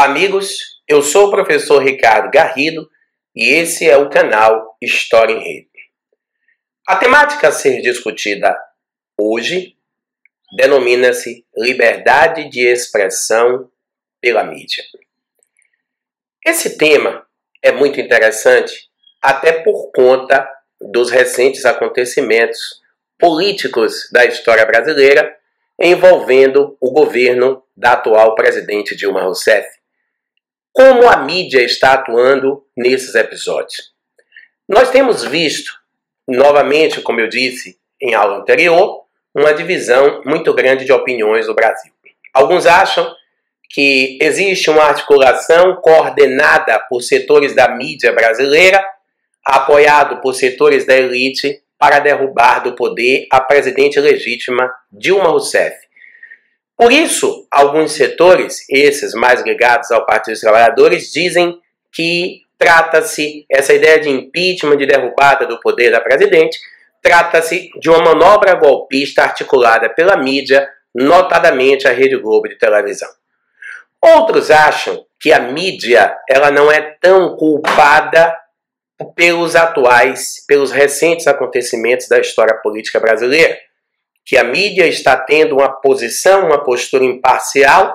Olá, amigos. Eu sou o professor Ricardo Garrido e esse é o canal História em Rede. A temática a ser discutida hoje denomina-se liberdade de expressão pela mídia. Esse tema é muito interessante até por conta dos recentes acontecimentos políticos da história brasileira envolvendo o governo da atual presidente Dilma Rousseff. Como a mídia está atuando nesses episódios? Nós temos visto, novamente, como eu disse em aula anterior, uma divisão muito grande de opiniões no Brasil. Alguns acham que existe uma articulação coordenada por setores da mídia brasileira, apoiado por setores da elite, para derrubar do poder a presidente legítima Dilma Rousseff. Por isso, alguns setores, esses mais ligados ao Partido dos Trabalhadores, dizem que trata-se, essa ideia de impeachment, de derrubada do poder da presidente, trata-se de uma manobra golpista articulada pela mídia, notadamente a Rede Globo de televisão. Outros acham que a mídia ela não é tão culpada pelos recentes acontecimentos da história política brasileira, que a mídia está tendo uma postura imparcial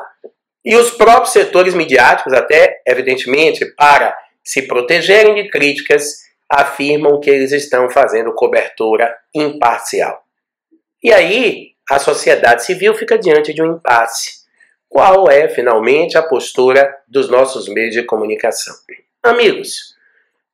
e os próprios setores midiáticos, até evidentemente para se protegerem de críticas, afirmam que eles estão fazendo cobertura imparcial. E aí a sociedade civil fica diante de um impasse. Qual é, finalmente, a postura dos nossos meios de comunicação? Amigos,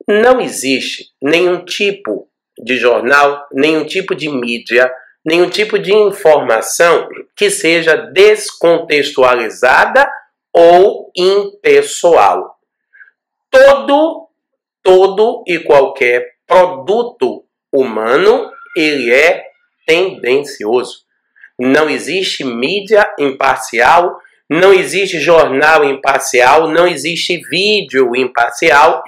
não existe nenhum tipo de jornal, nenhum tipo de mídia, nenhum tipo de informação que seja descontextualizada ou impessoal. Todo e qualquer produto humano, ele é tendencioso. Não existe mídia imparcial, não existe jornal imparcial, não existe vídeo imparcial.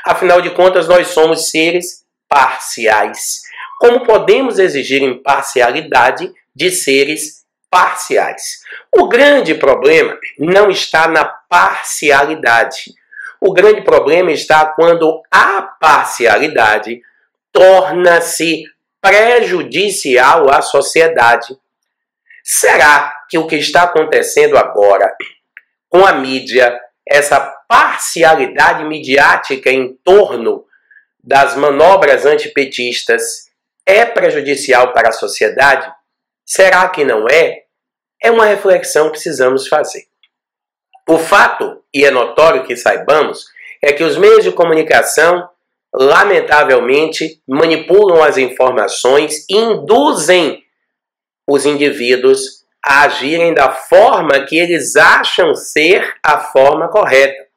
Afinal de contas, nós somos seres parciais. Como podemos exigir imparcialidade de seres parciais? O grande problema não está na parcialidade. O grande problema está quando a parcialidade torna-se prejudicial à sociedade. Será que o que está acontecendo agora com a mídia, essa parcialidade midiática em torno das manobras antipetistas, é prejudicial para a sociedade? Será que não é? É uma reflexão que precisamos fazer. O fato, e é notório que saibamos, é que os meios de comunicação, lamentavelmente, manipulam as informações e induzem os indivíduos a agirem da forma que eles acham ser a forma correta.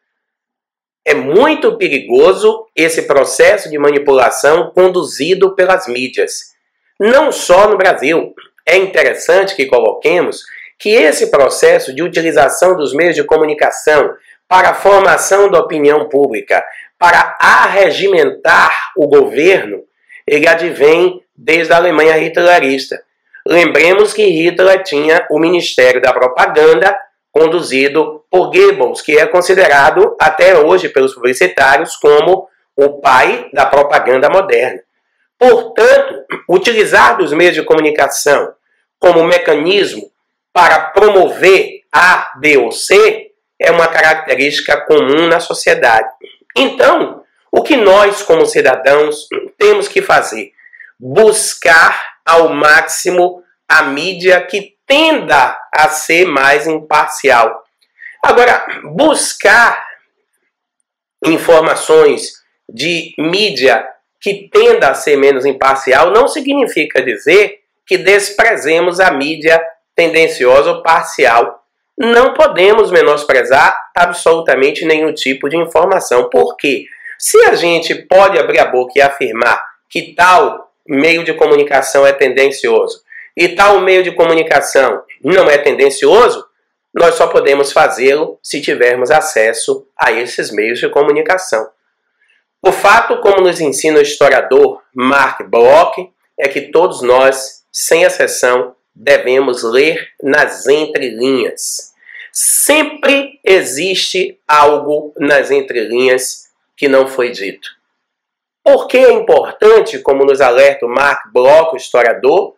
É muito perigoso esse processo de manipulação conduzido pelas mídias. Não só no Brasil. É interessante que coloquemos que esse processo de utilização dos meios de comunicação para a formação da opinião pública, para arregimentar o governo, ele advém desde a Alemanha hitlerista. Lembremos que Hitler tinha o Ministério da Propaganda, conduzido por Goebbels, que é considerado até hoje pelos publicitários como o pai da propaganda moderna. Portanto, utilizar os meios de comunicação como mecanismo para promover A, B ou C é uma característica comum na sociedade. Então, o que nós, como cidadãos, temos que fazer? Buscar ao máximo a mídia que tenda a ser mais imparcial. Agora, buscar informações de mídia que tenda a ser menos imparcial não significa dizer que desprezemos a mídia tendenciosa ou parcial. Não podemos menosprezar absolutamente nenhum tipo de informação. Por quê? Se a gente pode abrir a boca e afirmar que tal meio de comunicação é tendencioso e tal meio de comunicação não é tendencioso, nós só podemos fazê-lo se tivermos acesso a esses meios de comunicação. O fato, como nos ensina o historiador Mark Bloch, é que todos nós, sem exceção, devemos ler nas entrelinhas. Sempre existe algo nas entrelinhas que não foi dito. Por que é importante, como nos alerta o Mark Bloch, historiador,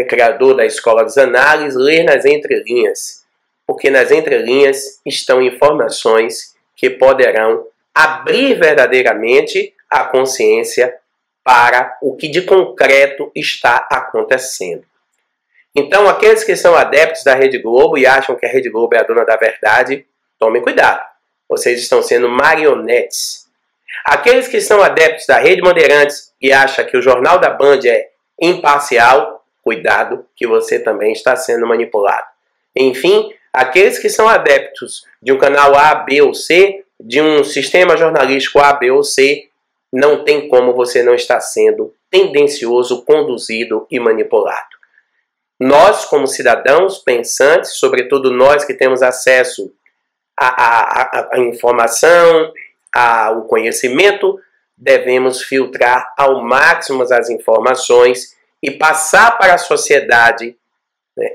criador da Escola dos Análises, ler nas entrelinhas? Porque nas entrelinhas estão informações que poderão abrir verdadeiramente a consciência para o que de concreto está acontecendo. Então, aqueles que são adeptos da Rede Globo e acham que a Rede Globo é a dona da verdade, tomem cuidado. Vocês estão sendo marionetes. Aqueles que são adeptos da Rede Bandeirantes e acham que o Jornal da Band é imparcial, cuidado que você também está sendo manipulado. Enfim, aqueles que são adeptos de um canal A, B ou C, de um sistema jornalístico A, B ou C, não tem como você não estar sendo tendencioso, conduzido e manipulado. Nós, como cidadãos pensantes, sobretudo nós que temos acesso à informação, ao conhecimento, devemos filtrar ao máximo as informações e passar para a sociedade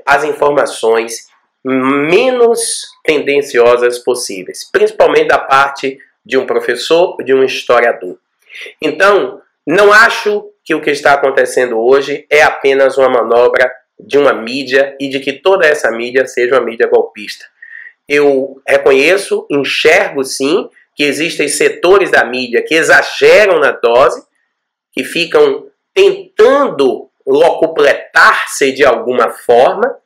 as informações menos tendenciosas possíveis, principalmente da parte de um professor, de um historiador. Então, não acho que o que está acontecendo hoje é apenas uma manobra de uma mídia e de que toda essa mídia seja uma mídia golpista. Eu reconheço, enxergo sim, que existem setores da mídia que exageram na dose, que ficam tentando locupletar-se de alguma forma,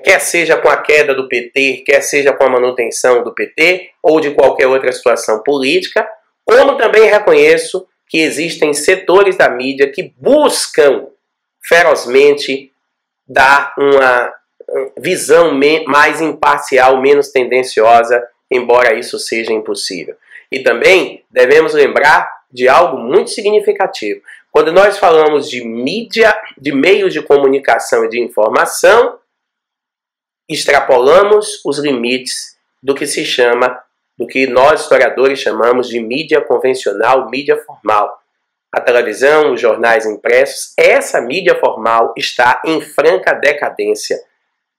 quer seja com a queda do PT, quer seja com a manutenção do PT, ou de qualquer outra situação política, como também reconheço que existem setores da mídia que buscam ferozmente dar uma visão mais imparcial, menos tendenciosa, embora isso seja impossível. E também devemos lembrar de algo muito significativo. Quando nós falamos de mídia, de meios de comunicação e de informação, extrapolamos os limites do que se chama, do que nós historiadores chamamos de mídia convencional, mídia formal. A televisão, os jornais impressos, essa mídia formal está em franca decadência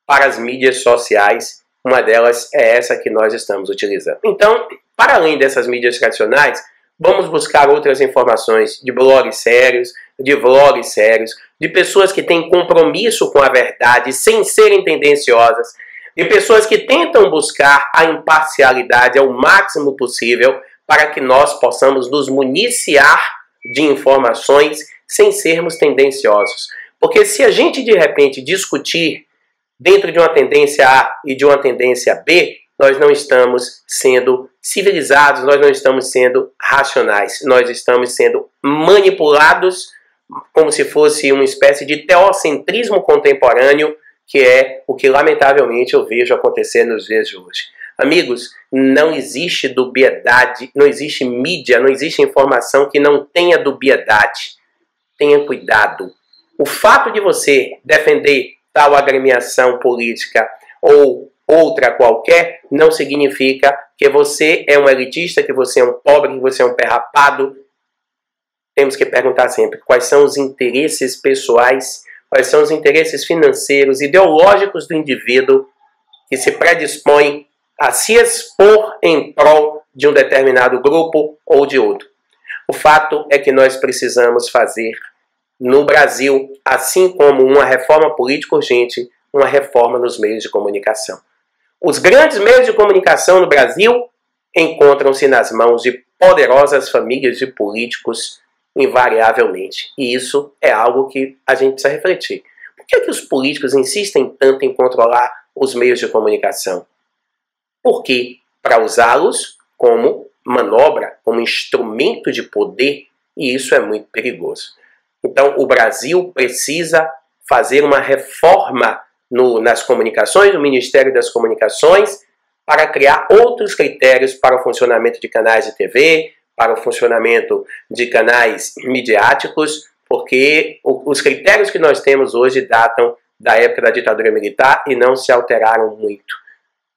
para as mídias sociais. Uma delas é essa que nós estamos utilizando. Então, para além dessas mídias tradicionais, vamos buscar outras informações de blogs sérios, de vlogs sérios, de pessoas que têm compromisso com a verdade sem serem tendenciosas, de pessoas que tentam buscar a imparcialidade ao máximo possível para que nós possamos nos municiar de informações sem sermos tendenciosos. Porque se a gente de repente discutir dentro de uma tendência A e de uma tendência B, nós não estamos sendo civilizados, nós não estamos sendo racionais, nós estamos sendo manipulados como se fosse uma espécie de teocentrismo contemporâneo, que é o que lamentavelmente eu vejo acontecer nos dias de hoje. Amigos, não existe dubiedade, não existe mídia, não existe informação que não tenha dubiedade. Tenha cuidado. O fato de você defender tal agremiação política ou outra qualquer não significa que você é um elitista, que você é um pobre, que você é um pé rapado. Temos que perguntar sempre quais são os interesses pessoais, quais são os interesses financeiros, ideológicos do indivíduo que se predispõe a se expor em prol de um determinado grupo ou de outro. O fato é que nós precisamos fazer no Brasil, assim como uma reforma política urgente, uma reforma nos meios de comunicação. Os grandes meios de comunicação no Brasil encontram-se nas mãos de poderosas famílias de políticos, invariavelmente. E isso é algo que a gente precisa refletir. Por que os políticos insistem tanto em controlar os meios de comunicação? Porque para usá-los como manobra, como instrumento de poder, e isso é muito perigoso. Então, o Brasil precisa fazer uma reforma nas comunicações, no Ministério das Comunicações, para criar outros critérios para o funcionamento de canais de TV, para o funcionamento de canais midiáticos, porque os critérios que nós temos hoje datam da época da ditadura militar e não se alteraram muito.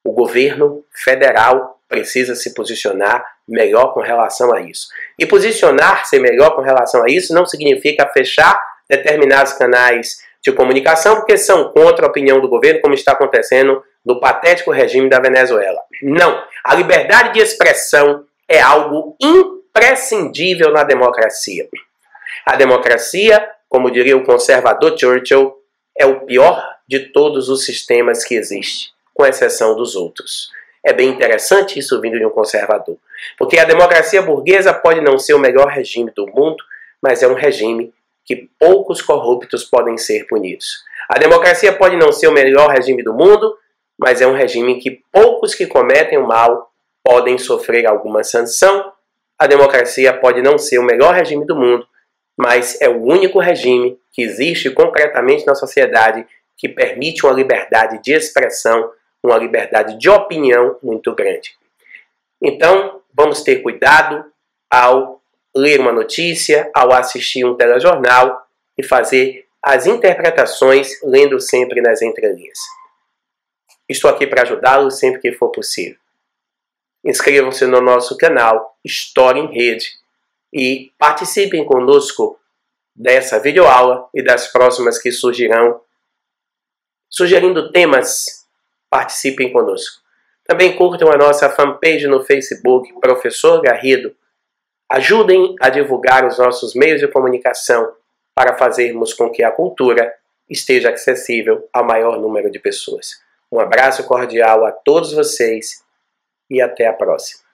O governo federal precisa se posicionar melhor com relação a isso. E posicionar-se melhor com relação a isso não significa fechar determinados canais de comunicação, porque são contra a opinião do governo, como está acontecendo no patético regime da Venezuela. Não, a liberdade de expressão é algo imprescindível na democracia. A democracia, como diria o conservador Churchill, é o pior de todos os sistemas que existe, com exceção dos outros. É bem interessante isso vindo de um conservador, porque a democracia burguesa pode não ser o melhor regime do mundo, mas é um regime que poucos corruptos podem ser punidos. A democracia pode não ser o melhor regime do mundo, mas é um regime em que poucos que cometem o mal podem sofrer alguma sanção. A democracia pode não ser o melhor regime do mundo, mas é o único regime que existe concretamente na sociedade que permite uma liberdade de expressão, uma liberdade de opinião muito grande. Então, vamos ter cuidado ao ler uma notícia, ao assistir um telejornal e fazer as interpretações lendo sempre nas entrelinhas. Estou aqui para ajudá-los sempre que for possível. Inscrevam-se no nosso canal História em Rede e participem conosco dessa videoaula e das próximas que surgirão. Sugerindo temas, participem conosco. Também curtam a nossa fanpage no Facebook, Professor Garrido. Ajudem a divulgar os nossos meios de comunicação para fazermos com que a cultura esteja acessível ao maior número de pessoas. Um abraço cordial a todos vocês e até a próxima.